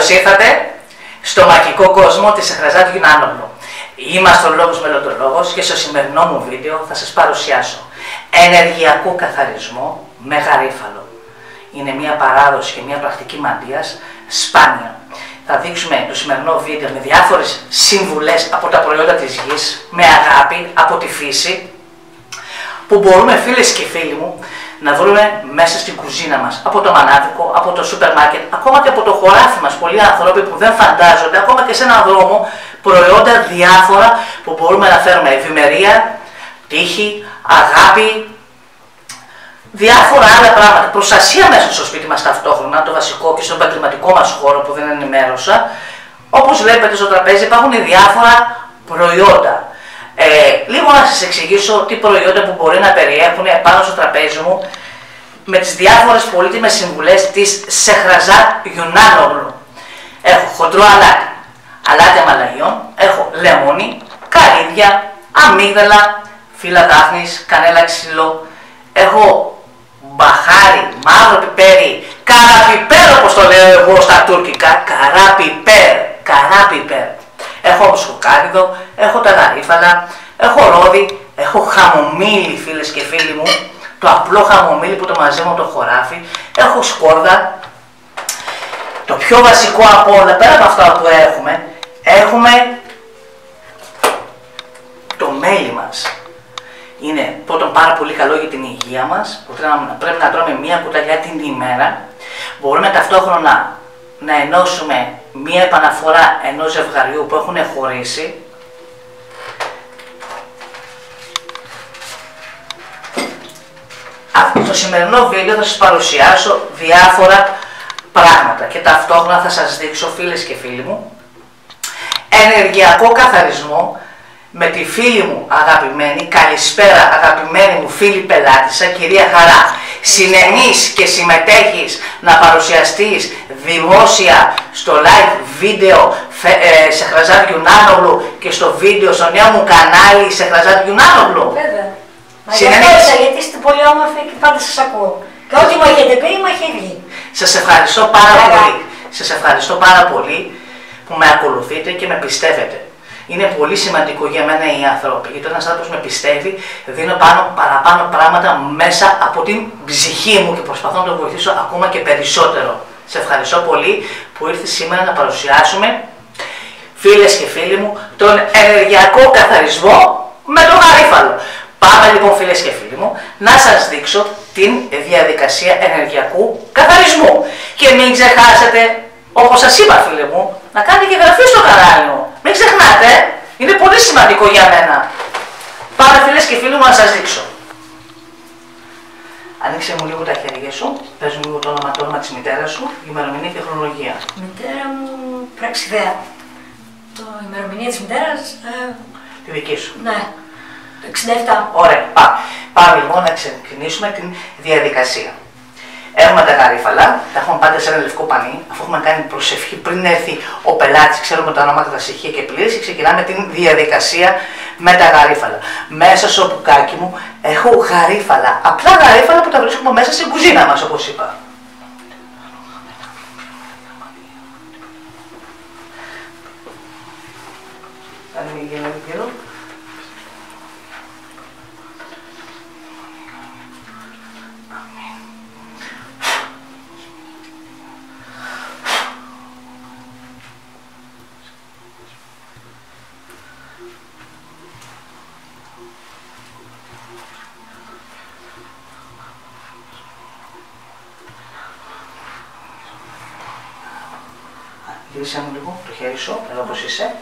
Καλώς ήρθατε στο μαγικό κόσμο της Σεχραζάτ Γιουνάνογλου. Είμαστε ο Λόγος Μελλοντολόγος και στο σημερινό μου βίντεο θα σας παρουσιάσω ενεργειακό καθαρισμό με γαρίφαλο. Είναι μια παράδοση και μια πρακτική μαντείας σπάνια. Θα δείξουμε το σημερινό βίντεο με διάφορες συμβουλές από τα προϊόντα της γης, με αγάπη, από τη φύση, που μπορούμε φίλες και φίλοι μου να βρούμε μέσα στην κουζίνα μας, από το μανάβικο, από το σούπερ μάρκετ, ακόμα και από το χωράφι μας. Πολλοί άνθρωποι που δεν φαντάζονται, ακόμα και σε έναν δρόμο, προϊόντα διάφορα που μπορούμε να φέρουμε ευημερία, τύχη, αγάπη, διάφορα άλλα πράγματα. Προστασία μέσα στο σπίτι μας ταυτόχρονα, το βασικό, και στον επαγγελματικό μας χώρο που δεν ενημέρωσα. Όπως βλέπετε στο τραπέζι υπάρχουν διάφορα προϊόντα. Λίγο να σας εξηγήσω τι προϊόντα που μπορεί να περιέχουν πάνω στο τραπέζι μου με τις διάφορες πολύτιμες συμβουλές της Σεχραζάτ Γιουνάνογλου. Έχω χοντρό αλάτι, αλάτι αμαλαγιών, έχω λεμόνι, καρύδια, αμύγδαλα, φύλλα δάφνης, κανέλα ξύλο, έχω μπαχάρι, μαύρο πιπέρι, καραπιπέρ όπως το λέω εγώ στα τουρκικά, καράπιπερ. Έχω μοσχοκάριδο, έχω τα γαρίφαλα, έχω ρόδι, έχω χαμομήλι φίλες και φίλοι μου, το απλό χαμομήλι που το μαζεύω από το χωράφι, έχω σκόρδα. Το πιο βασικό από όλα, πέρα από αυτά που έχουμε το μέλι μας. Είναι πρώτον πάρα πολύ καλό για την υγεία μας, που πρέπει να τρώμε μία κουταλιά την ημέρα. Μπορούμε ταυτόχρονα να ενώσουμε μία επαναφορά ενός ζευγαριού που έχουν χωρίσει. Στο σημερινό βίντεο θα σας παρουσιάσω διάφορα πράγματα και ταυτόχρονα θα σας δείξω, φίλες και φίλοι μου, ενεργειακό καθαρισμό με τη φίλη μου αγαπημένη, καλησπέρα αγαπημένη μου φίλη πελάτησα, κυρία Χαρά. Συνενείς και συμμετέχεις να παρουσιαστείς δημόσια στο live βίντεο Σεχραζάτ Γιουνάνογλου και στο βίντεο στο νέο μου κανάλι Σεχραζάτ Γιουνάνογλου. Βέβαια. Μα γιατί είστε πολύ όμορφοι και πάντα σας ακούω. Και ό,τι μου έχετε πει, μου έχει βγει. Σας ευχαριστώ πάρα πολύ. Σας ευχαριστώ πάρα πολύ που με ακολουθείτε και με πιστεύετε. Είναι πολύ σημαντικό για μένα οι άνθρωποι, γιατί όταν ένας άνθρωπος με πιστεύει, δίνω παραπάνω πράγματα μέσα από την ψυχή μου και προσπαθώ να τον βοηθήσω ακόμα και περισσότερο. Σε ευχαριστώ πολύ που ήρθε σήμερα να παρουσιάσουμε, φίλες και φίλοι μου, τον ενεργειακό καθαρισμό με το γαρίφαλο. Πάμε λοιπόν, φίλες και φίλοι μου, να σας δείξω την διαδικασία ενεργειακού καθαρισμού. Και μην ξεχάσετε, όπως σας είπα φίλοι μου, να κάνετε και εγγραφή στο κανάλι μου. Μην ξεχνάτε, είναι πολύ σημαντικό για μένα. Πάμε φίλες και φίλοι μου να σας δείξω. Ανοίξε μου λίγο τα χέρια σου, πες μου λίγο το όνομα της μητέρας σου, ημερομηνία και χρονολογία. Μητέρα μου, πραξιδέα. Το ημερομηνία της μητέρας... Τη δική σου. Ναι, το 67. Ωραία, πάμε λοιπόν να ξεκινήσουμε την διαδικασία. Έχουμε τα γαρίφαλα, τα έχουμε πάντα σε ένα λευκό πανί, αφού έχουμε κάνει προσευχή πριν έρθει ο πελάτης, ξέρουμε τα ονόματα, τα στοιχεία και πλήρες, και ξεκινάμε την διαδικασία με τα γαρίφαλα. Μέσα στο μπουκάκι μου έχω γαρίφαλα, απλά γαρίφαλα που τα βρίσκουμε μέσα στην κουζίνα μας, όπως είπα. Γύρισε μου λίγο το χέρι σου, εδώ όπως είσαι.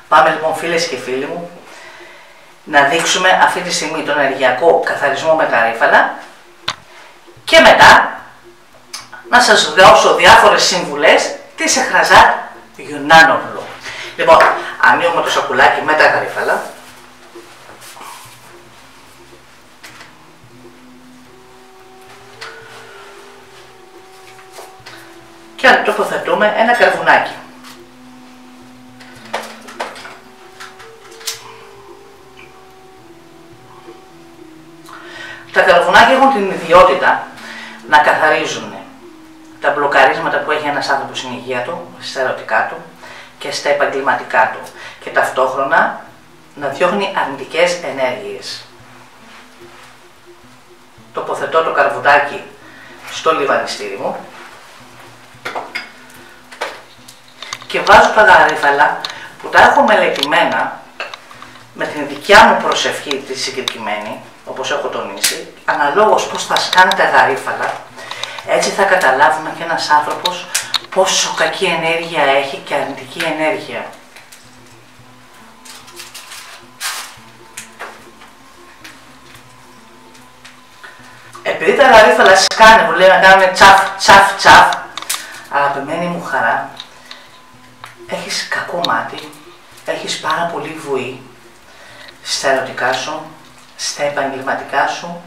Πάμε λοιπόν, φίλες και φίλοι μου, να δείξουμε αυτή τη στιγμή τον ενεργειακό καθαρισμό με γαρίφαλα και μετά να σας δώσω διάφορες συμβουλές της Σεχραζάτ Γιουνάνογλου. Λοιπόν, ανοίγουμε το σακουλάκι με τα γαρίφαλα. Και τοποθετούμε ένα καρβουνάκι. Τα καρβουνάκια έχουν την ιδιότητα να καθαρίζουν τα μπλοκαρίσματα που έχει ένας άνθρωπος στην υγεία του, στα ερωτικά του και στα επαγγελματικά του και ταυτόχρονα να διώχνει αρνητικές ενέργειες. Τοποθετώ το καρβουτάκι στο λιβανιστήρι μου και βάζω τα γαρίφαλα που τα έχω μελετημένα με την δικιά μου προσευχή τη συγκεκριμένη, όπως έχω τονίσει, αναλόγως πώς θα σκάνε τα γαρίφαλα, έτσι θα καταλάβουμε και ένας άνθρωπος πόσο κακή ενέργεια έχει και αρνητική ενέργεια. Επειδή τα γαρίφαλα σκάνε που λέει να κάνουν τσαφ, τσαφ, τσαφ, αγαπημένη μου χαρά, έχεις κακό μάτι, έχεις πάρα πολύ βουή στα ερωτικά σου, στα επαγγελματικά σου,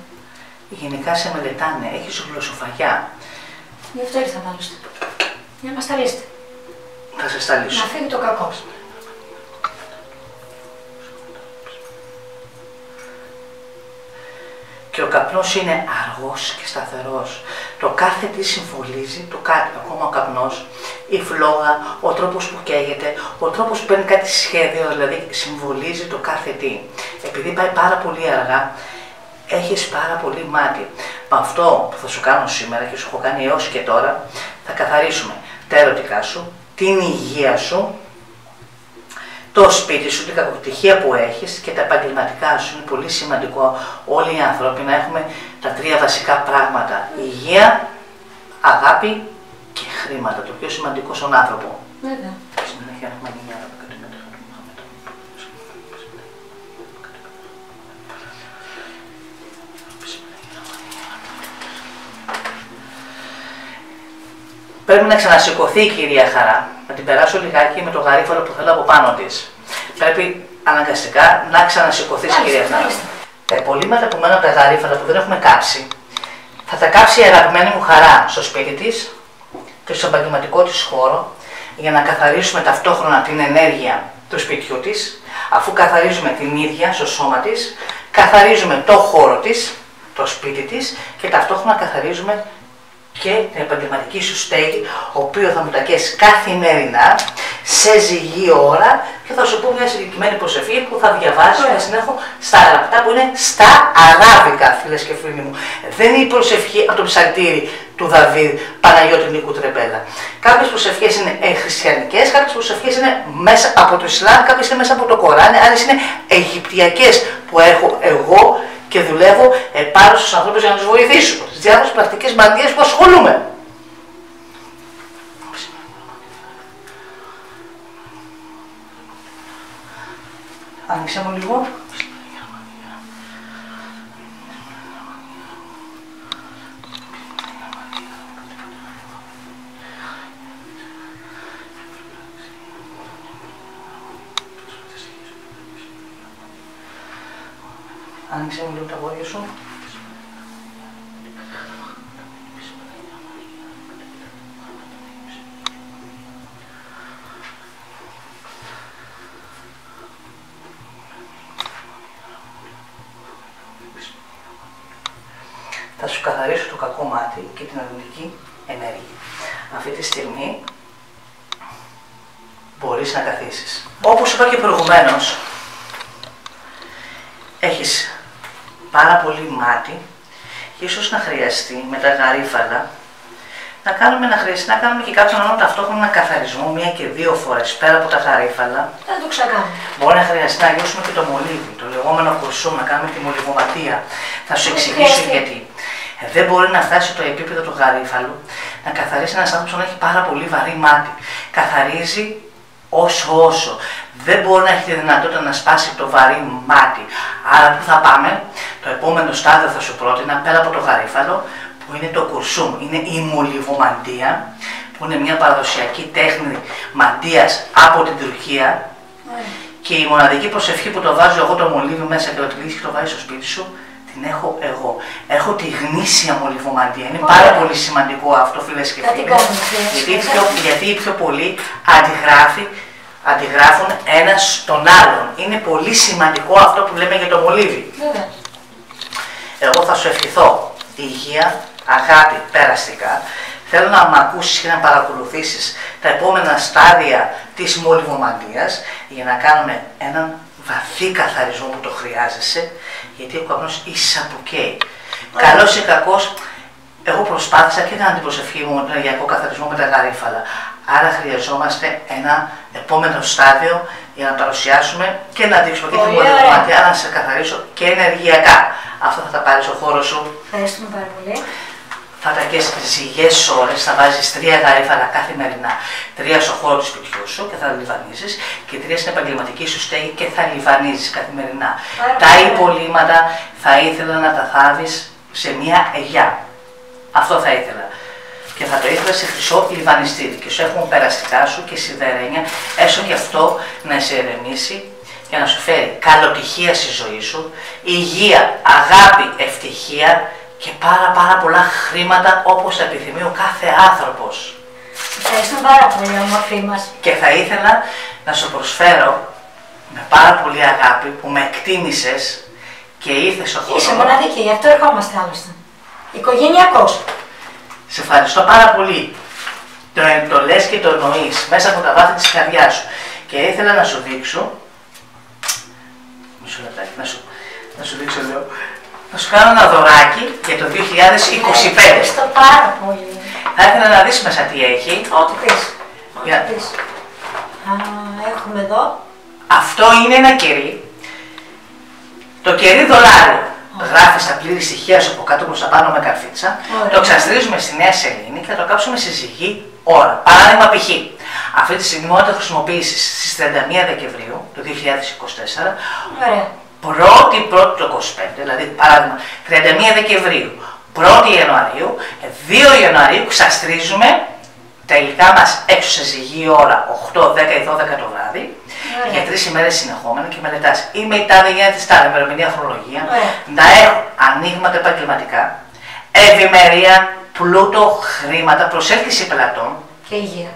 γενικά σε μελετάνε, έχεις γλωσσοφαγιά. Γι' αυτό ήρθα μάλιστα. Για να μας ταλείστε. Θα σε ταλίσω. Να φύγει το κακό. Και ο καπνός είναι αργός και σταθερός. Το κάθε τι συμβολίζει, το κάτι, ακόμα ο καπνός, η φλόγα, ο τρόπος που καίγεται, ο τρόπος που παίρνει κάτι σχέδιο, δηλαδή συμβολίζει το κάθε τι. Επειδή πάει πάρα πολύ αργά, έχεις πάρα πολύ μάτι. Με αυτό που θα σου κάνω σήμερα και σου έχω κάνει έως και τώρα, θα καθαρίσουμε τα ερωτικά σου, την υγεία σου, το σπίτι σου, την κακοτυχία που έχεις και τα επαγγελματικά σου. Είναι πολύ σημαντικό όλοι οι άνθρωποι να έχουμε τα τρία βασικά πράγματα. Υγεία, αγάπη και χρήματα. Το πιο σημαντικό στον άνθρωπο. Βέβαια. Πρέπει να ξανασηκωθεί η κυρία Χαρά, να την περάσω λιγάκι με το γαρίφαλο που θέλω από πάνω της. Πρέπει αναγκαστικά να ξανασηκωθείς κυρία Χαρά. Τα υπολείμματα που μένουν από τα γαρίφαλα που δεν έχουμε κάψει, θα τα κάψει η αγαπημένη μου Χαρά στο σπίτι της και στο επαγγελματικό της χώρο, για να καθαρίσουμε ταυτόχρονα την ενέργεια του σπιτιού της, αφού καθαρίζουμε την ίδια στο σώμα της, καθαρίζουμε το χώρο της, το σπίτι της και ταυτόχρονα καθαρίζουμε και την επαγγελματική σου στέγη, ο οποίο θα μου τα καίσεις καθημερινά, σε ζυγή ώρα και θα σου πω μια συγκεκριμένη προσευχή που θα διαβάζεις και θα την έχω στα γραπτά που είναι στα αράβικα, φίλες και φίλοι μου. Δεν είναι η προσευχή από το ψαλτήρι του Δαβίδ Παναγιώτη Νίκου Τρεμπέλα. Κάποιες προσευχές είναι χριστιανικές, κάποιες προσευχές είναι μέσα από το Ισλάμ, κάποιες είναι μέσα από το Κοράνι, άλλες είναι αιγυπτιακές που έχω εγώ και δουλεύω επάνω στους ανθρώπους για να τους βοηθήσω. Στις διάφορες πρακτικές μανδύες που ασχολούμαι. Άνοιξε μου λίγο. Άνοιξε μου λίγο τα πόδια σου. Θα σου καθαρίσω το κακό μάτι και την αρνητική ενέργεια. Αυτή τη στιγμή μπορείς να καθίσεις. Όπως είπα και προηγουμένως, έχεις πάρα πολύ μάτι και ίσως να χρειαστεί με τα γαρίφαλα να κάνουμε και κάποιον άλλο ταυτόχρονα καθαρισμό μία και δύο φορές πέρα από τα γαρίφαλα. Δεν το ξανακάνουμε. Μπορεί να χρειαστεί να γιώσουμε και το μολύβι, το λεγόμενο κουρσούμ, να κάνουμε τη μολυβωματία. Θα σου εξηγήσω γιατί. Δεν μπορεί να φτάσει το επίπεδο του γαρίφαλου να καθαρίσει ένας άνθρωπος να έχει πάρα πολύ βαρύ μάτι. Καθαρίζει όσο. Δεν μπορεί να έχει τη δυνατότητα να σπάσει το βαρύ μάτι. Άρα που θα πάμε, το επόμενο στάδιο θα σου πρότεινα πέρα από το γαρίφαλο, που είναι το κουρσούμ, είναι η μολυβομαντία, που είναι μια παραδοσιακή τέχνη μαντίας από την Τουρκία. Και η μοναδική προσευχή που το βάζω εγώ το μολύβι μέσα και το τυλίξεις και το βάζεις στο σπίτι σου, την έχω εγώ. Έχω τη γνήσια μολυβομαντία. Είναι πάρα πολύ σημαντικό αυτό, φίλες και φίλοι. Γιατί οι πιο πολλοί αντιγράφουν ένας τον άλλον. Είναι πολύ σημαντικό αυτό που λέμε για το μολύβι. Εγώ θα σου ευχηθώ υγεία, αγάπη, περαστικά. Θέλω να με ακούσεις και να παρακολουθήσεις τα επόμενα στάδια της μολυβομανίας για να κάνουμε έναν βαθύ καθαρισμό που το χρειάζεσαι, γιατί ο καπνός εισαποκαίει. Καλός ή κακός, εγώ προσπάθησα και έκανα την προσευχή μου με τον ενεργειακό καθαρισμό με τα γαρίφαλα. Άρα χρειαζόμαστε ένα επόμενο στάδιο για να παρουσιάσουμε και να δείξουμε και την μολυβομανία, άρα να σε καθαρίσω και ενεργειακά. Αυτό θα τα πάρεις στο χώρο σου. Ευχαριστούμε πάρα πολύ. Θα τα καίσεις ζυγές ώρες, θα βάζεις 3 γαρίφαλα καθημερινά, 3 στο χώρο του σπιτιού σου και θα λιβανίζεις και 3 στην επαγγελματική σου στέγη και θα λιβανίζεις καθημερινά. Τα υπολείμματα θα ήθελα να τα θάβεις σε μια αιγιά. Αυτό θα ήθελα. Και θα το ήθελα σε χρυσό λιβανιστήρι και σου έχουν περαστικά σου και σιδερένια, έστω και αυτό να σε ερεμήσει και να σου φέρει καλοτυχία στη ζωή σου, υγεία, αγάπη, ευτυχία και πάρα πολλά χρήματα όπως τα επιθυμεί ο κάθε άνθρωπος. Ευχαριστούμε πάρα πολύ, όμορφή μας. Και θα ήθελα να σου προσφέρω με πάρα πολύ αγάπη που με εκτίμησες και ήρθες στο χώρο. Είσαι μοναδική, γι' αυτό ερχόμαστε άλλωστε. Οικογενειακός. Σε ευχαριστώ πάρα πολύ. Το λες και το εννοείς μέσα από τα βάθη της καρδιάς σου. Και ήθελα να σου δείξω. Μισό λεπτάκι, να σου δείξω λέω. Θα σου κάνω ένα δωράκι για το 2025. Ευχαριστώ πάρα πολύ. Θα ήθελα να δεις μέσα τι έχει. Ό,τι πεις. Έχουμε εδώ. Αυτό είναι ένα κερί. Το κερί δολάριο. Γράφει τα πλήρη στοιχεία σου από κάτω προς τα πάνω με καρφίτσα. Το ξαστρίζουμε στη Νέα Σελήνη και θα το κάψουμε σε ζυγή ώρα. Παράδειγμα π.χ. Αυτή τη στιγμή μόνο το χρησιμοποιήσεις στις 31 Δεκεμβρίου του 2024. Ωραία. Πρώτη το 25, δηλαδή παράδειγμα 31 Δεκεμβρίου, 1η Ιανουαρίου, 2 Ιανουαρίου ξαστρίζουμε τα υλικά μας έξω σε ζυγή ώρα 8, 10 ή 12 το βράδυ. Για 3 ημέρες συνεχόμενα και μελετάς ή με η τάδε γίνεται της τάδε, ημερομηνία, χρονολογία, να έχω ανοίγματα επαγγελματικά, ευημερία, πλούτο, χρήματα, προσέλκυση πελατών και υγεία.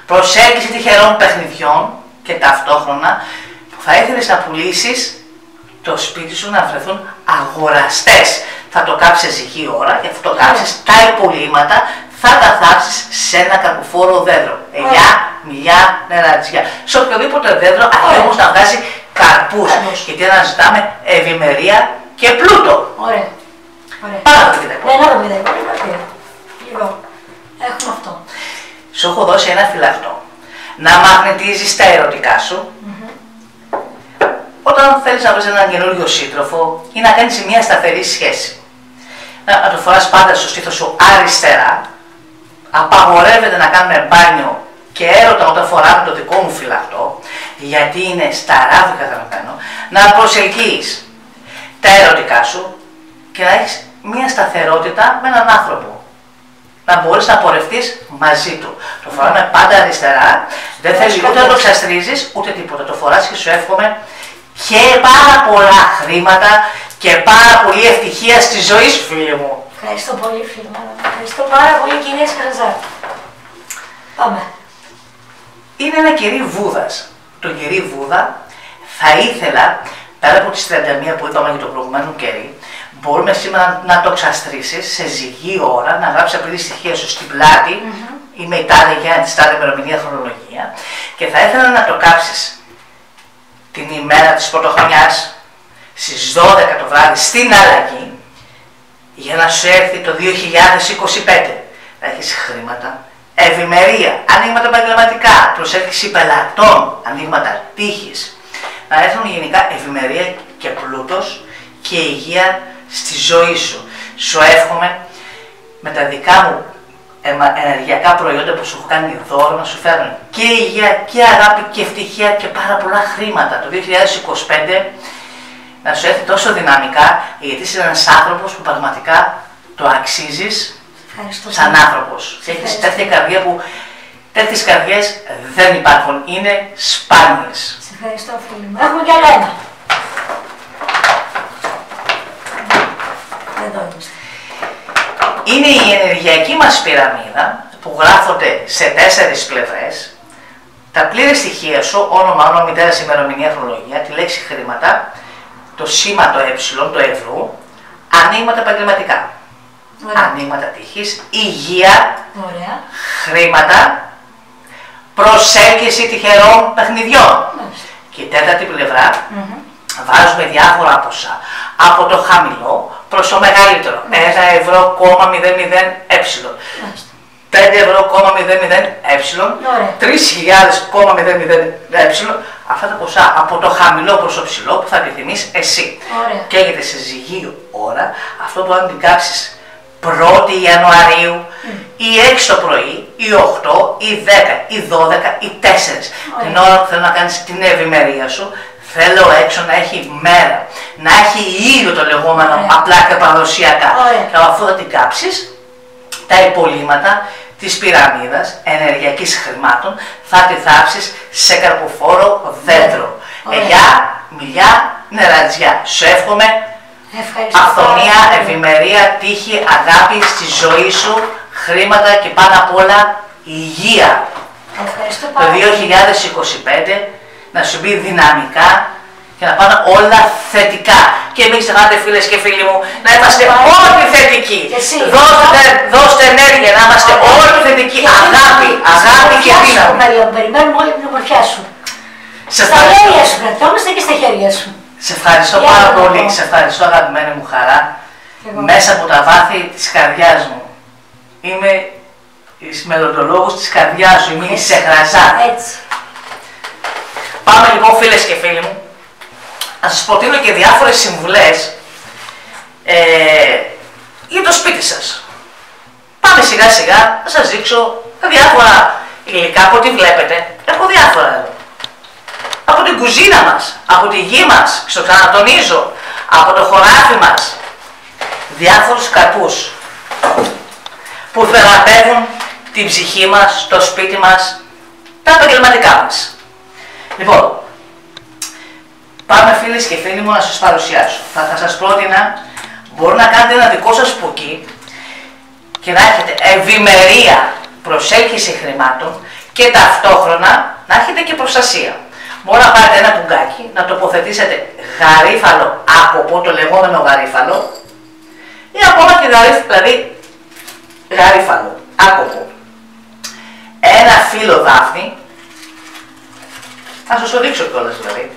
Προσέλκυση τυχερών παιχνιδιών και ταυτόχρονα που θα ήθελες να πουλήσεις το σπίτι σου να βρεθούν αγοραστές. Θα το κάψεις σε ζυγή ώρα και θα το κάψεις τα υπολείμματα, θα τα θάψεις σε ένα καρποφόρο δέντρο. Ελιά, μιλιά, νερατζιά. Σε οποιοδήποτε δέντρο, αρκεί όμως να βγάζει καρπούς. Γιατί αναζητάμε ευημερία και πλούτο. Ωραία. Πάρα το vidεϊκό. Ναι, να το vidεϊκό. Λοιπόν, έχουμε αυτό. Σου έχω δώσει ένα φυλαχτό. Να μαγνητίζεις τα ερωτικά σου. Όταν θέλεις να βρεις έναν καινούριο σύντροφο ή να κάνεις μια σταθερή σχέση. Να το φοράς πάντα στο στήθος σου αριστερά. Απαγορεύεται να κάνουμε μπάνιο και έρωτα όταν φοράμε το δικό μου φυλαχτό, γιατί είναι στα ράφη καταναλωμένο, να προσελκύεις τα ερωτικά σου και να έχεις μια σταθερότητα με έναν άνθρωπο. Να μπορείς να πορευτείς μαζί του. Το φοράμε πάντα αριστερά, δεν θέλει ούτε να το ξαστρίζεις ούτε τίποτα. Το φοράς και σου εύχομαι και πάρα πολλά χρήματα και πάρα πολύ ευτυχία στη ζωή σου, φίλε μου. Ευχαριστώ πολύ, φίλε μου. Ευχαριστώ πάρα πολύ, κυρία Σκαραζάκη. Πάμε. Είναι ένα κερί Βούδας. Το κερί Βούδα θα ήθελα, πέρα από τις 31 που είπαμε για το προηγούμενο κερί, μπορούμε σήμερα να το ξαστρήσεις σε ζυγή ώρα, να γράψεις απλή στοιχεία σου στην πλάτη ή με η τάδε για τη τάδε ημερομηνία, χρονολογία και θα ήθελα να το κάψεις την ημέρα της πρωτοχρονιάς στις 12 το βράδυ στην αλλαγή για να σου έρθει το 2025. Να έχεις χρήματα, ευημερία, ανοίγματα επαγγελματικά, προσέλκυση πελατών, ανοίγματα τύχης. Να έρθουν γενικά ευημερία και πλούτος και υγεία στη ζωή σου. Σου εύχομαι με τα δικά μου ενεργειακά προϊόντα που σου έχω κάνει δώρο να σου φέρουν και υγεία και αγάπη και ευτυχία και πάρα πολλά χρήματα. Το 2025 να σου έρθει τόσο δυναμικά, γιατί είσαι ένας άνθρωπος που πραγματικά το αξίζεις σαν άνθρωπος. Και έχεις τέτοια καρδιά που τέτοιες καρδιές δεν υπάρχουν, είναι σπάνιες. Σε ευχαριστώ, φίλοι μου. Έχουμε κι άλλο ένα. Εδώ είμαστε. Είναι η ενεργειακή μας πυραμίδα που γράφονται σε 4 πλευρές. Τα πλήρη στοιχεία σου, όνομα, μητέρας, ημερομηνία, χρονολογία, τη λέξη χρήματα, το σήμα το ε, το ευρώ, ανοίγματα επαγγελματικά. Ανοίγματα τύχης, υγεία, χρήματα, προσέλκυση τυχερών παιχνιδιών. Και η τέταρτη πλευρά βάζουμε διάφορα ποσά από το χαμηλό προς το μεγαλύτερο. 1,00 €5,00 3.000,00 αυτά τα ποσά από το χαμηλό προς το ψηλό που θα επιθυμείς εσύ. Καίγεται σε ζυγείο ώρα, αυτό μπορεί να την κάψεις 1η Ιανουαρίου ή 6 το πρωί ή 8 ή 10 ή 12 ή 4. Την ώρα που θέλω να κάνεις την ευημερία σου, θέλω έξω να έχει μέρα, να έχει ήλιο το λεγόμενο απλά και παραδοσιακά. Και αφού θα την κάψεις, τα υπολείμματα της πυραμίδας ενεργειακής χρημάτων θα τη θάψεις σε καρποφόρο δέντρο. Ελιά, μιλιά, νερατζιά. Σου εύχομαι αυθονία, ευημερία, τύχη, αγάπη στη ζωή σου, χρήματα και πάνω απ' όλα υγεία. Το 2025 να σου μπει δυναμικά και να πάνε όλα θετικά. Και μην ξεχνάτε, φίλες και φίλοι μου, να είμαστε όλοι θετικοί. Δώστε ενέργεια, να είμαστε όλοι θετικοί. Αγάπη και δύναμη. Περιμένουμε όλη την ομορφιά σου. Στα χέρια σου κρατιόμαστε και στα χέρια σου. Σε ευχαριστώ πάρα πολύ. Σε ευχαριστώ, αγαπημένη μου χαρά. Μέσα από τα βάθη της καρδιάς μου. Είμαι η μελλοντολόγος της καρδιάς σου. Είμαι η Σεχραζά. Πάμε λοιπόν, φίλες και φίλοι μου, να σας προτείνω και διάφορες συμβουλές για το σπίτι σας. Πάμε σιγά σιγά να σας δείξω διάφορα υλικά από ό,τι βλέπετε. Έχω διάφορα εδώ. Από την κουζίνα μας, από τη γη μας, στο ξανατονίζω, από το χωράφι μας. Διάφορους καρπούς που θεραπεύουν την ψυχή μας, το σπίτι μας, τα επαγγελματικά μας. Λοιπόν, πάμε, φίλες και φίλοι μου, να σας παρουσιάσω. Θα σας πρότεινα, μπορεί να κάνετε ένα δικό σας πουκί και να έχετε ευημερία, προσέλκυση χρημάτων και ταυτόχρονα να έχετε και προστασία. Μπορεί να πάρετε ένα πουγκάκι, να τοποθετήσετε γαρίφαλο άκοπο, το λεγόμενο γαρίφαλο, ή ακόμα και δηλαδή γαρίφαλο άκοπο. Ένα φύλλο δάφνη, θα σας το δείξω κιόλας δηλαδή.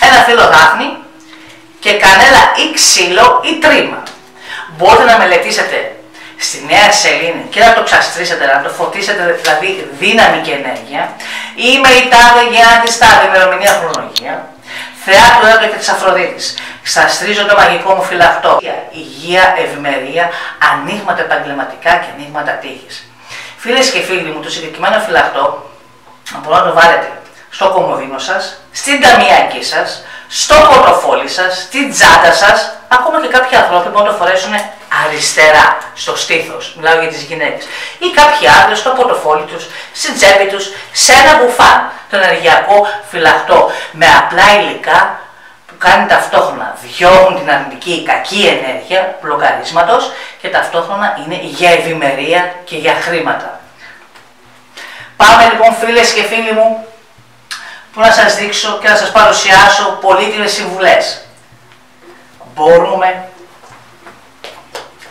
Ένα φύλλο δάφνη και κανέλα ή ξύλο ή τρίμα. Μπορείτε να μελετήσετε στη Νέα Σελήνη και να το ξαστρίσετε, να το φωτίσετε, δηλαδή δύναμη και ενέργεια. Είμαι η τάδε Γιάννη τάδε, ημερομηνία χρονολογία. Θεά του έρωτα και της Αφροδίτης. Ξαστρίζω το μαγικό μου φυλαχτό. Υγεία, ευημερία, ανοίγματα επαγγελματικά και ανοίγματα τύχης. Φίλες και φίλοι μου, το συγκεκριμένο φυλαχτό μπορείτε να το βάλετε στο κομμωδίνο σας, στην ταμιακή σας, στο πορτοφόλι σας, στην τσάντα σας. Ακόμα και κάποιοι άνθρωποι μπορούν να το φορέσουν αριστερά, στο στήθος, μιλάω για τις γυναίκες. Ή κάποιοι άντρες στο πορτοφόλι τους, στην τσέπη τους, σε ένα μπουφάν. Το ενεργειακό φυλαχτό με απλά υλικά που κάνει ταυτόχρονα, διώχνουν την αρνητική κακή ενέργεια μπλοκαρίσματος και ταυτόχρονα είναι για ευημερία και για χρήματα. Πάμε λοιπόν, φίλες και φίλοι μου, που να σας δείξω και να σας παρουσιάσω πολύτιμες συμβουλές. Μπορούμε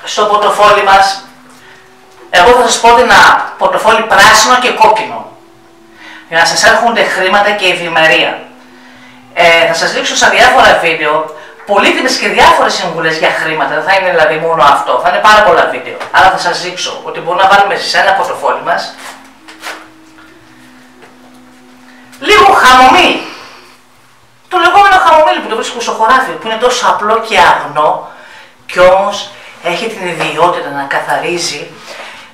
στο πορτοφόλι μας, εγώ θα σας πω ένα πορτοφόλι πράσινο και κόκκινο, για να σας έρχονται χρήματα και ευημερία. Θα σας δείξω σε διάφορα βίντεο πολύτιμες και διάφορες συμβουλές για χρήματα, δεν θα είναι δηλαδή μόνο αυτό, θα είναι πάρα πολλά βίντεο. Αλλά θα σας δείξω ότι μπορούμε να βάλουμε σε ένα πορτοφόλι μας λίγο χαμομήλι. Το λεγόμενο χαμομήλι που το βρίσκουμε στο χωράφι, που είναι τόσο απλό και αγνό και όμως έχει την ιδιότητα να καθαρίζει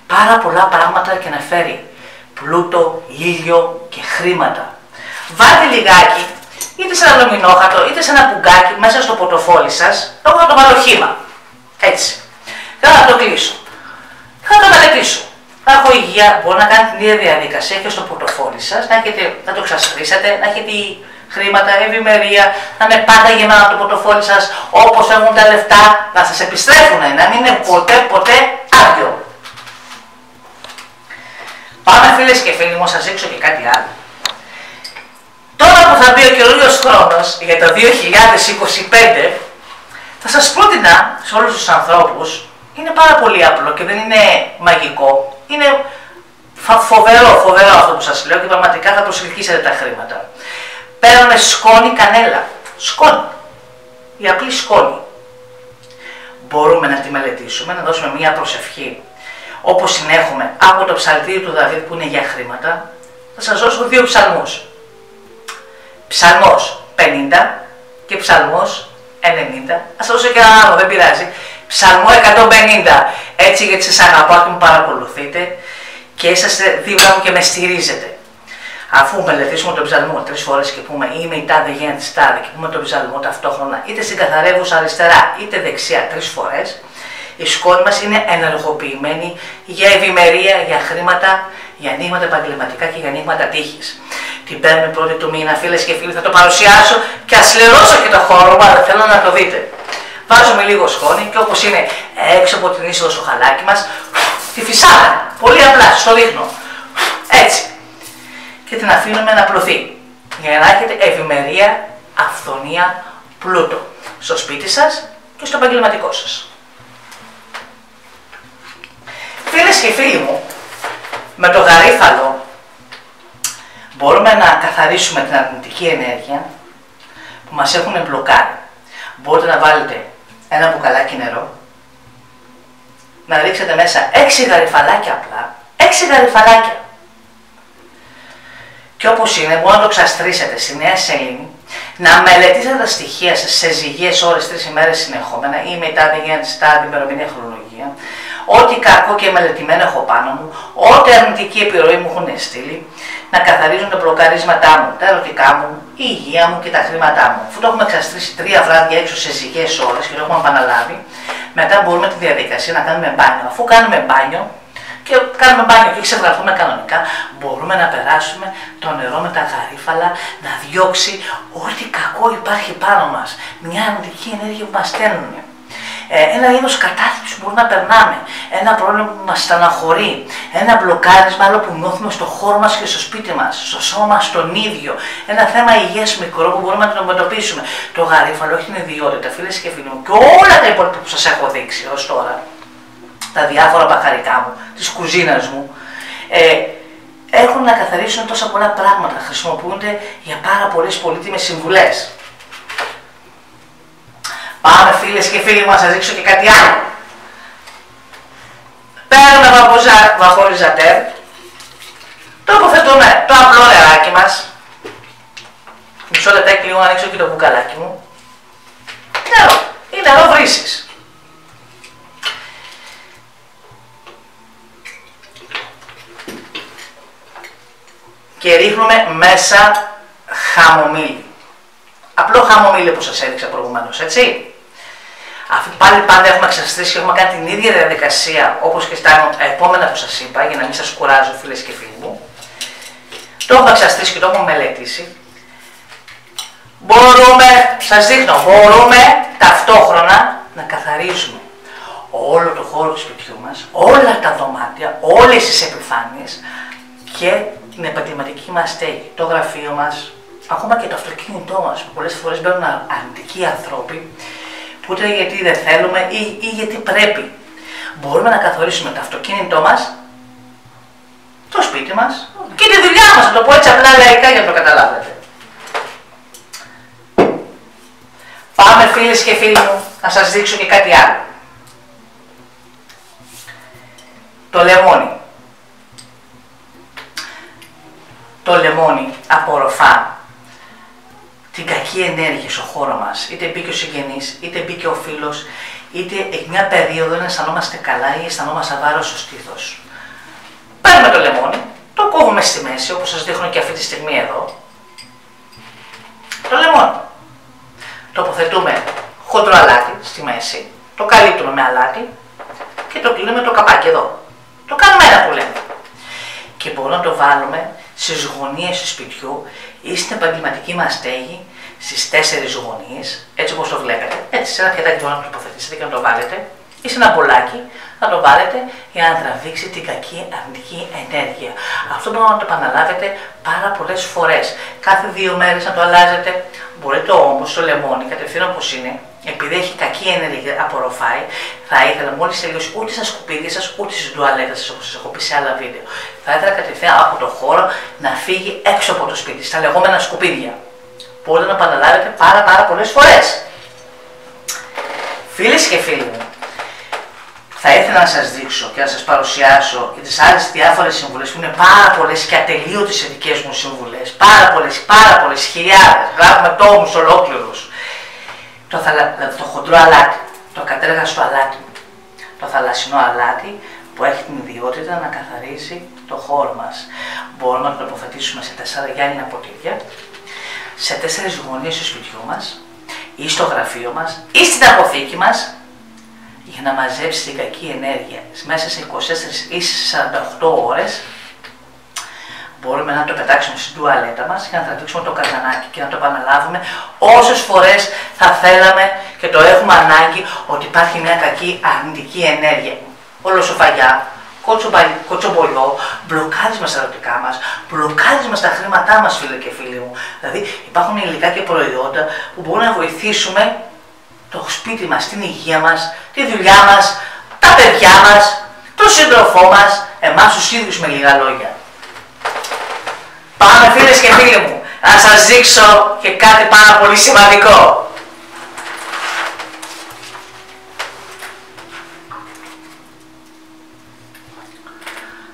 πάρα πολλά πράγματα και να φέρει πλούτο, ήλιο και χρήματα. Βάλτε λιγάκι, είτε σε ένα λομινόχαρτο, είτε σε ένα πουγκάκι μέσα στο πορτοφόλι σας. Εγώ θα το βάλω χύμα. Έτσι. Και θα το κλείσω. Θα το μελετήσω. Θα έχω υγεία, μπορεί να κάνει την ίδια διαδικασία και στο πορτοφόλι σας, να το εξασφαλίσετε, να έχετε χρήματα, ευημερία, να είναι πάντα γεμάτο το πορτοφόλι σας, όπως έχουν τα λεφτά, να σας επιστρέφουν, να μην είναι ποτέ άδειο. Πάμε, φίλες και φίλοι μου, σας δείξω και κάτι άλλο. Τώρα που θα μπει ο καινούριος χρόνος για το 2025, Θα σας πρότεινα σε όλους τους ανθρώπους, είναι πάρα πολύ απλό και δεν είναι μαγικό, είναι φοβερό αυτό που σας λέω και πραγματικά θα προσελκύσετε τα χρήματα. Παίρνουμε σκόνη κανέλα, σκόνη, η απλή σκόνη. Μπορούμε να τη μελετήσουμε, να δώσουμε μία προσευχή, όπως συνέχουμε από το ψαλτήρι του Δαβίδ που είναι για χρήματα. Θα σας δώσω 2 ψαλμούς. Ψαλμός 50 και ψαλμός 90. Ας δώσω και ένα άλλο, δεν πειράζει. Ψαλμό 150, έτσι γιατί σας αγαπάω και με παρακολουθείτε και είσαστε δίπλα μου και με στηρίζετε. Αφού μελετήσουμε τον ψαλμό 3 φορές και πούμε είμαι η τάδε γέννη της τάδε και πούμε τον ψαλμό ταυτόχρονα είτε στην καθαρεύουσα αριστερά είτε δεξιά 3 φορές, η σκόνη μας είναι ενεργοποιημένη για ευημερία, για χρήματα, για ανοίγματα επαγγελματικά και για ανοίγματα τύχης. Την παίρνουμε πρώτη του μήνα, φίλες και φίλοι, θα το παρουσιάσω και ας λερώσω και το χώρο μου, αλλά θέλω να το δείτε. Βάζουμε λίγο σκόνη και όπως είναι έξω από την είσοδο στο χαλάκι μας, τη φυσάμε. Πολύ απλά, στο δείχνω. Έτσι. Και την αφήνουμε να πλωθεί. Για να έχετε ευημερία, αυθονία, πλούτο. Στο σπίτι σας και στο επαγγελματικό σας. Φίλες και φίλοι μου, με το γαρίφαλο μπορούμε να καθαρίσουμε την αρνητική ενέργεια που μας έχουν μπλοκάρει. Μπορείτε να βάλετε ένα μπουκαλάκι νερό, να ρίξετε μέσα 6 γαριφαλάκια απλά, 6 γαριφαλάκια. Και όπως είναι, μπορείτε να το ξαστρίσετε στη Νέα Σελήνη, να μελετήσετε τα στοιχεία σας σε ζυγίες ώρες 3 ημέρες συνεχόμενα ή μετά τη γέννηση, την ημερομηνία χρονολογία, ό,τι κακό και μελετημένο έχω πάνω μου, ό,τι αρνητική επιρροή μου έχουν στείλει, να καθαρίζουν τα μπλοκαρίσματά μου, τα ερωτικά μου, η υγεία μου και τα χρήματά μου. Αφού το έχουμε εξαστρίσει 3 βράδια έξω σε ζυγές ώρες και το έχουμε επαναλάβει, μετά μπορούμε τη διαδικασία να κάνουμε μπάνιο. Αφού κάνουμε μπάνιο και ξεβραθούμε κανονικά, μπορούμε να περάσουμε το νερό με τα γαρίφαλα, να διώξει ό,τι κακό υπάρχει πάνω μας. Μια αρνητική ενέργεια που μας στέλνουν. Ένα είδος κατάθλιψης που μπορούμε να περνάμε, ένα πρόβλημα που μας στεναχωρεί, ένα μπλοκάρισμα άλλο που νιώθουμε στο χώρο μας και στο σπίτι μας, στο σώμα μας τον ίδιο, ένα θέμα υγείας μικρό που μπορούμε να το αντιμετωπίσουμε. Το γαρίφαλο έχει την ιδιότητα, φίλες και φίλοι μου, και όλα τα υπόλοιπα που σας έχω δείξει ως τώρα, τα διάφορα μπαχαρικά μου, της κουζίνας μου, έχουν να καθαρίσουν τόσα πολλά πράγματα, χρησιμοποιούνται για πάρα πολλές πολύτιμες συμβουλές. Πάμε φίλες και φίλοι μου, να σας δείξω και κάτι άλλο. Παίρνουμε βαπόριζατέρ, τοποθετούμε το απλό νεράκι μας. Μισό λεπτάκι λίγο να ανοίξω και το μπουκαλάκι μου. Νερό, είναι νερό βρύσης. Και ρίχνουμε μέσα χαμομήλι. Απλό χαμομήλι που σας έδειξα προηγουμένως, έτσι. Αφού πάλι πάντα έχουμε εξαστρίσει και έχουμε κάνει την ίδια διαδικασία όπως και στα επόμενα που σας είπα, για να μην σας κουράζω φίλες και φίλοι μου. Το έχουμε εξαστρίσει και το έχουμε μελετήσει. Σας δείχνω, μπορούμε ταυτόχρονα να καθαρίζουμε όλο το χώρο του σπιτιού μας, όλα τα δωμάτια, όλες τις επιφάνειες και την επαγγελματική μας στέγη, το γραφείο μας, ακόμα και το αυτοκίνητό μας, που πολλές φορές μπαίνουν αρνητικοί άνθρωποι, που ούτε γιατί δεν θέλουμε ή γιατί πρέπει. Μπορούμε να καθορίσουμε το αυτοκίνητό μας, το σπίτι μας και τη δουλειά μας, να το πω έτσι απλά λαϊκά για να το καταλάβετε. Πάμε φίλες και φίλοι μου, να σας δείξω και κάτι άλλο. Το λεμόνι. Το λεμόνι απορροφά την κακή ενέργεια στο χώρο μας. Είτε μπήκε ο συγγενής, είτε μπήκε ο φίλος, είτε εκ μια περίοδο να αισθανόμαστε καλά ή αισθανόμαστε βάρος στο στήθος. Παίρνουμε το λεμόνι, το κόβουμε στη μέση, όπως σας δείχνω και αυτή τη στιγμή εδώ. Το λεμόνι. Τοποθετούμε χοντρό αλάτι στη μέση, το καλύπτουμε με αλάτι και το κλείνουμε το καπάκι εδώ. Το κάνουμε ένα που λέμε. Και μπορούμε να το βάλουμε στις γωνίες του σπιτιού ή στην επαγγελματική μας στέγη, στις 4 γωνίες, έτσι όπως το βλέπετε. Έτσι, σε ένα πιατάκι μπορείτε να το τοποθετήσετε και να το βάλετε ή σε ένα μπολάκι, να το βάλετε για να τραβήξει την κακή αρνητική ενέργεια. Αυτό μπορείτε να το επαναλάβετε πάρα πολλές φορές. Κάθε 2 μέρες να το αλλάζετε. Μπορείτε όμως το λεμόνι, κατευθείαν όπως είναι, επειδή έχει κακή ενέργεια, απορροφάει, θα ήθελα μόλις τελειώσει ούτε στα σκουπίδια σας, ούτε στις τουαλέτες σας, όπως σας έχω πει σε άλλα βίντεο. Θα ήθελα κατευθείαν από το χώρο να φύγει έξω από το σπίτι, στα λεγόμενα σκουπίδια. Μπορείτε να επαναλάβετε πάρα πολλές φορές. Φίλες και φίλοι μου, θα ήθελα να σας δείξω και να σας παρουσιάσω και τις άλλες διάφορες συμβουλές που είναι πάρα πολλές και ατελείωτες οι δικές μου συμβουλές. Πάρα πολλές, χιλιάδες, γράφουμε τόμους ολόκληρους. Το χοντρό αλάτι, το κατέργαστο αλάτι, το θαλασσινό αλάτι που έχει την ιδιότητα να καθαρίζει το χώρο μας. Μπορούμε να το τοποθετήσουμε σε 4 γυάλινα ποτήρια, σε 4 γωνίες του σπιτιού μας ή στο γραφείο μας ή στην αποθήκη μας, για να μαζέψει την κακή ενέργεια μέσα σε 24 ή σε 48 ώρες. Μπορούμε να το πετάξουμε στην τουαλέτα μας και να τραβήξουμε το καζανάκι και να το επαναλάβουμε όσες φορές θα θέλαμε και το έχουμε ανάγκη ότι υπάρχει μια κακή αρνητική ενέργεια. Ολοσοφαγιά, κοτσομπολιό, μπλοκάρισμα στα ερωτικά μας, μπλοκάρισμα στα χρήματά μας, φίλε και φίλοι μου. Δηλαδή υπάρχουν υλικά και προϊόντα που μπορούν να βοηθήσουμε το σπίτι μας, την υγεία μας, τη δουλειά μας, τα παιδιά μας, τον σύντροφό μας, εμάς τους ίδιους με λίγα λόγια. Πάμε φίλες και φίλοι μου, να σας δείξω και κάτι πάρα πολύ σημαντικό.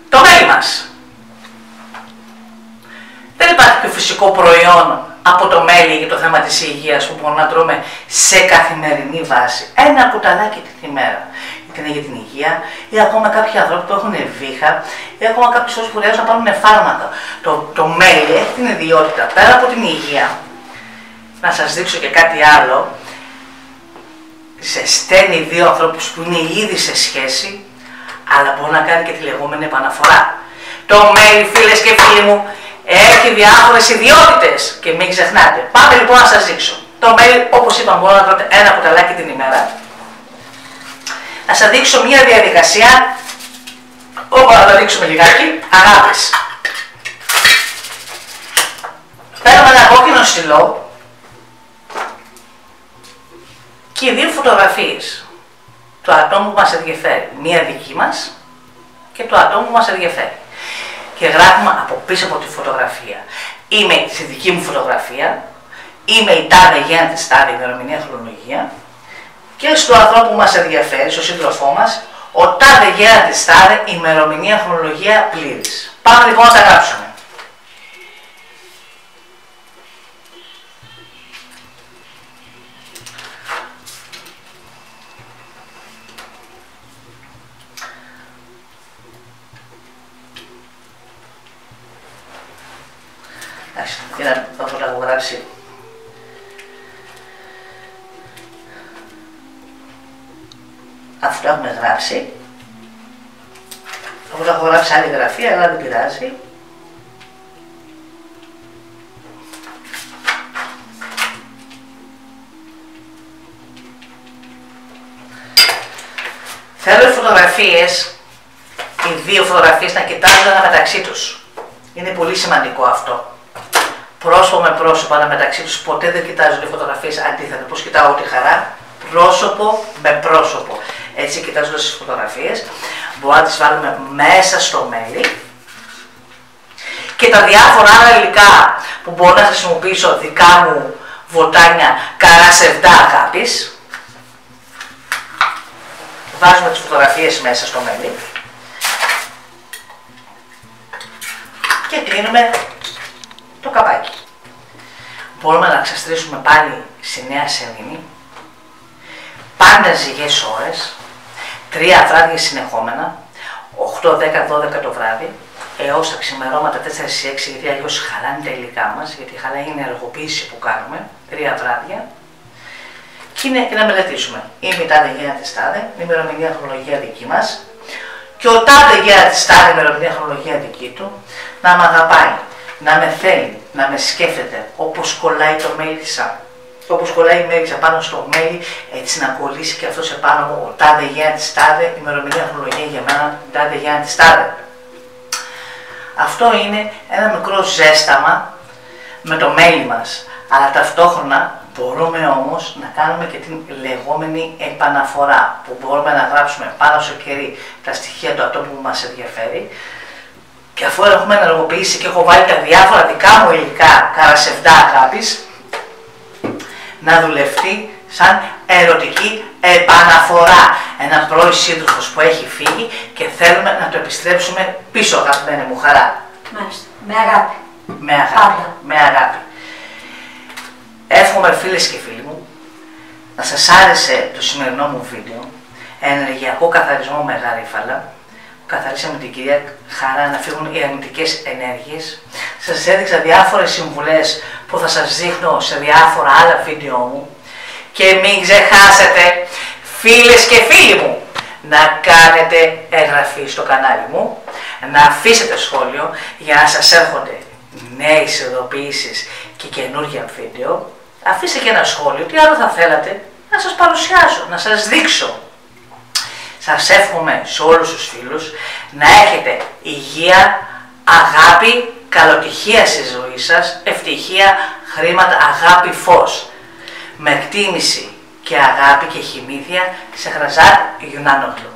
Το μέλι μας. Δεν υπάρχει πιο φυσικό προϊόν από το μέλι για το θέμα της υγείας που μπορούμε να τρώμε σε καθημερινή βάση. Ένα κουταλάκι την ημέρα. Είτε είναι για την υγεία, ή ακόμα κάποιοι άνθρωποι που έχουν βήχα, ή ακόμα κάποιοι που χρειάζονται να πάρουν φάρμακα. Το μέλι έχει την ιδιότητα, πέρα από την υγεία, να σας δείξω και κάτι άλλο, ζεσταίνει 2 ανθρώπους που είναι ήδη σε σχέση, αλλά μπορεί να κάνει και τη λεγόμενη επαναφορά. Το μέλι, φίλες και φίλοι μου, έχει διάφορες ιδιότητες και μην ξεχνάτε. Πάμε λοιπόν να σας δείξω. Το μέλι, όπως είπαμε, μπορώ να τρώτε ένα κουταλάκι την ημέρα. Να σας δείξω μια διαδικασία, όπου να τα δείξουμε λιγάκι, αγάπης. Παίρνουμε ένα κόκκινο στυλό και 2 φωτογραφίες του ατόμου που μας ενδιαφέρει. Μία δική μας και του ατόμου που μας ενδιαφέρει. Και γράφουμε από πίσω από τη φωτογραφία. Είμαι στη δική μου φωτογραφία, είμαι η τάδε γέννα της τάδε ημερομηνία χρονολογία, και στο ανθρώπου που μας ενδιαφέρει, στο σύντροφό μας, ο τάδε γέννα της τάδε ημερομηνία χρονολογία πλήρης. Πάμε λοιπόν να τα γράψουμε. Για να το έχω γράψει. Αυτό έχουμε γράψει. Εγώ το έχω γράψει άλλη γραφή, αλλά δεν πειράζει. Θέλω οι φωτογραφίες, οι 2 φωτογραφίες, να κοιτάζουν μεταξύ τους. Είναι πολύ σημαντικό αυτό. Πρόσωπο με πρόσωπο αναμεταξύ τους, ποτέ δεν κοιτάζουν οι φωτογραφίες αντίθετα. Πώς κοιτάω τη χαρά, πρόσωπο με πρόσωπο. Έτσι κοιτάζοντας τις φωτογραφίες, μπορούμε να τις βάλουμε μέσα στο μέλι και τα διάφορα άλλα υλικά που μπορώ να χρησιμοποιήσω, δικά μου βοτάνια καράσευδά αγάπης. Βάζουμε τις φωτογραφίες μέσα στο μέλι και κλείνουμε το καπάκι. Μπορούμε να ξαστρίσουμε πάλι σε νέα σελήνη, πάντα ζυγές ώρες, 3 βράδια συνεχόμενα, 8, 10, 12 το βράδυ, έως τα ξημερώματα 4 ή 6, γιατί αλλιώς χαλάνε τα υλικά μας, γιατί χαλάει η ενεργοποίηση που κάνουμε, 3 βράδια, και να μελετήσουμε. Είμαι η τάδε γέννα της τάδε, η ημερομηνία χρονολογία δική μας, και ο τάδε γέννα της τάδε, η ημερομηνία χρονολογία δική του, να με αγαπάει, να με θέλει, να με σκέφτεται όπως κολλάει το μέλι σαν. όπως κολλάει η Μέριξα πάνω στο μέλι, έτσι να κολλήσει και αυτό επάνω μου, ο τάδε γέννη της τάδε, ημερομηνία χρονολογία για μένα, τάδε γέννη της τάδε. Αυτό είναι ένα μικρό ζέσταμα με το μέλι μας, αλλά ταυτόχρονα μπορούμε όμως να κάνουμε και την λεγόμενη επαναφορά, που μπορούμε να γράψουμε πάνω στο κερί τα στοιχεία του ατόμου που μας ενδιαφέρει, και αφού έχουμε ενεργοποιήσει και έχω βάλει τα διάφορα δικά μου υλικά καρασευτά αγάπης, να δουλευτεί σαν ερωτική επαναφορά. Ένα πρώην σύντροφος που έχει φύγει και θέλουμε να το επιστρέψουμε πίσω, αγαπημένη μου χαρά. Μάλιστα. Με αγάπη. Με αγάπη. Πάντα. Με αγάπη. Εύχομαι, φίλες και φίλοι μου, να σας άρεσε το σημερινό μου βίντεο, ενεργειακό καθαρισμό με γαρίφαλα. Καθαρίσαμε την κυρία Χαρά να φύγουν οι αρνητικές ενέργειες. Σας έδειξα διάφορες συμβουλές που θα σας δείχνω σε διάφορα άλλα βίντεο μου. Και μην ξεχάσετε, φίλες και φίλοι μου, να κάνετε εγγραφή στο κανάλι μου, να αφήσετε σχόλιο για να σας έρχονται νέες ειδοποιήσεις και καινούργια βίντεο. Αφήστε και ένα σχόλιο, τι άλλο θα θέλατε να σας παρουσιάσω, να σας δείξω. Σας εύχομαι σε όλους τους φίλους να έχετε υγεία, αγάπη, καλοτυχία στη ζωή σας, ευτυχία, χρήματα, αγάπη, φως. Με εκτίμηση και αγάπη και χημήθεια σε Χραζάτ Γιουνάνογλου.